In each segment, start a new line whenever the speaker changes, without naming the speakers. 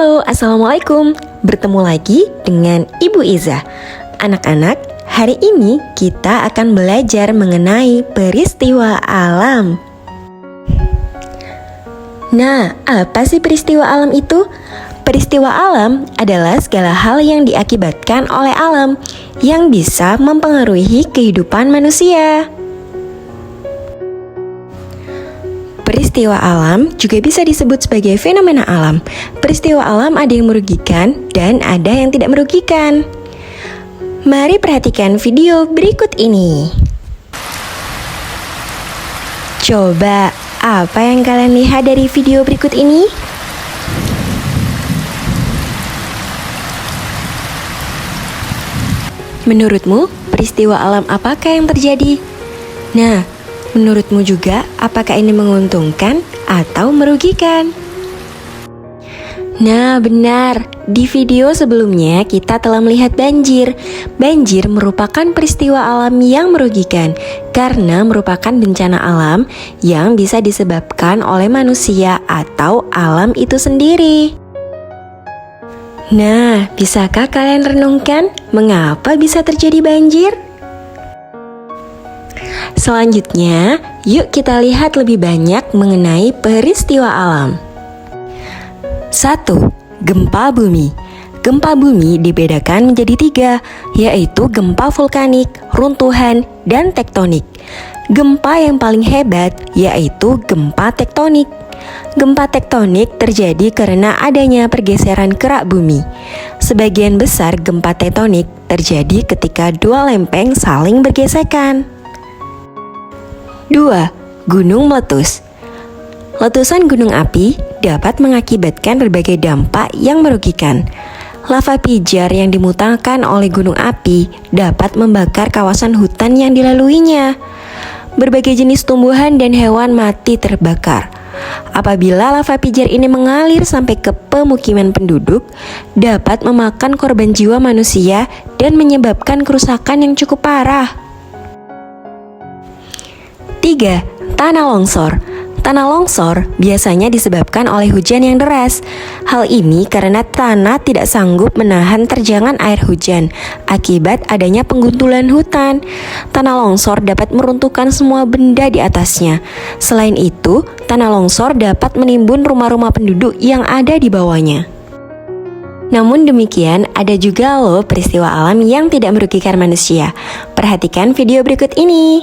Halo, Assalamualaikum. Bertemu lagi dengan Ibu Iza. Anak-anak, hari ini kita akan belajar mengenai peristiwa alam. Nah, apa sih peristiwa alam itu? Peristiwa alam adalah segala hal yang diakibatkan oleh alam yang bisa mempengaruhi kehidupan manusia. Peristiwa alam juga bisa disebut sebagai fenomena alam. Peristiwa alam ada yang merugikan dan ada yang tidak merugikan. Mari perhatikan video berikut ini. Coba, apa yang kalian lihat dari video berikut ini? Menurutmu, peristiwa alam apakah yang terjadi? Nah, menurutmu juga, apakah ini menguntungkan atau merugikan? Nah, benar. Di video sebelumnya kita telah melihat banjir. Banjir merupakan peristiwa alam yang merugikan karena merupakan bencana alam yang bisa disebabkan oleh manusia atau alam itu sendiri. Nah, bisakah kalian renungkan mengapa bisa terjadi banjir? Selanjutnya, yuk kita lihat lebih banyak mengenai peristiwa alam. 1. Gempa bumi. Gempa bumi dibedakan menjadi 3, yaitu gempa vulkanik, runtuhan, dan tektonik. Gempa yang paling hebat yaitu gempa tektonik. Gempa tektonik terjadi karena adanya pergeseran kerak bumi. Sebagian besar gempa tektonik terjadi ketika dua lempeng saling bergesekan. 2. Gunung meletus. Letusan gunung api dapat mengakibatkan berbagai dampak yang merugikan. Lava pijar yang dimutangkan oleh gunung api dapat membakar kawasan hutan yang dilaluinya. Berbagai jenis tumbuhan dan hewan mati terbakar. Apabila lava pijar ini mengalir sampai ke pemukiman penduduk, dapat memakan korban jiwa manusia dan menyebabkan kerusakan yang cukup parah. 3. Tanah longsor. Tanah longsor biasanya disebabkan oleh hujan yang deras. Hal ini karena tanah tidak sanggup menahan terjangan air hujan akibat adanya pengguntulan hutan. Tanah longsor dapat meruntuhkan semua benda di atasnya. Selain itu, tanah longsor dapat menimbun rumah-rumah penduduk yang ada di bawahnya. Namun demikian, ada juga loh peristiwa alam yang tidak merugikan manusia. Perhatikan video berikut ini.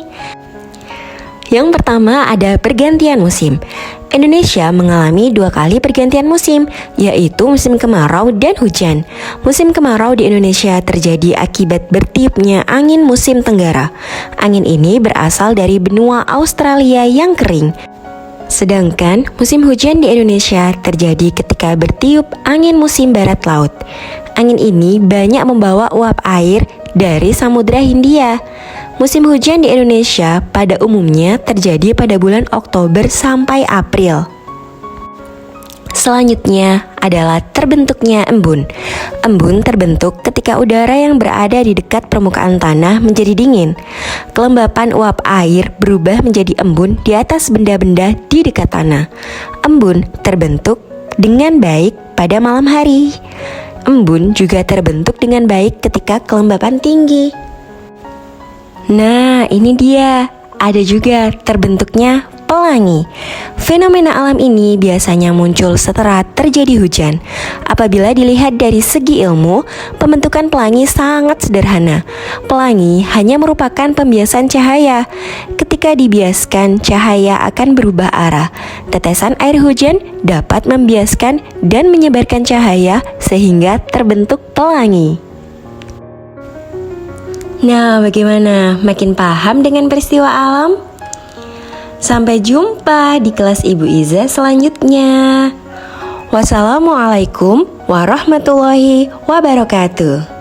Yang pertama ada pergantian musim. Indonesia mengalami 2 kali pergantian musim, yaitu musim kemarau dan hujan. Musim kemarau di Indonesia terjadi akibat bertiupnya angin musim tenggara. Angin ini berasal dari benua Australia yang kering. Sedangkan musim hujan di Indonesia terjadi ketika bertiup angin musim barat laut. Angin ini banyak membawa uap air dari Samudra Hindia. Musim hujan di Indonesia pada umumnya terjadi pada bulan Oktober sampai April. Selanjutnya adalah terbentuknya embun. Embun terbentuk ketika udara yang berada di dekat permukaan tanah menjadi dingin. Kelembapan uap air berubah menjadi embun di atas benda-benda di dekat tanah. Embun terbentuk dengan baik pada malam hari. Embun juga terbentuk dengan baik ketika kelembapan tinggi. Nah, ini dia. Ada juga terbentuknya pelangi. Fenomena alam ini biasanya muncul setelah terjadi hujan. Apabila dilihat dari segi ilmu, pembentukan pelangi sangat sederhana. Pelangi hanya merupakan pembiasan cahaya. Ketika dibiaskan, cahaya akan berubah arah. Tetesan air hujan dapat membiaskan dan menyebarkan cahaya sehingga terbentuk pelangi. Nah, bagaimana? Makin paham dengan peristiwa alam? Sampai jumpa di kelas Ibu Iza selanjutnya. Wassalamualaikum warahmatullahi wabarakatuh.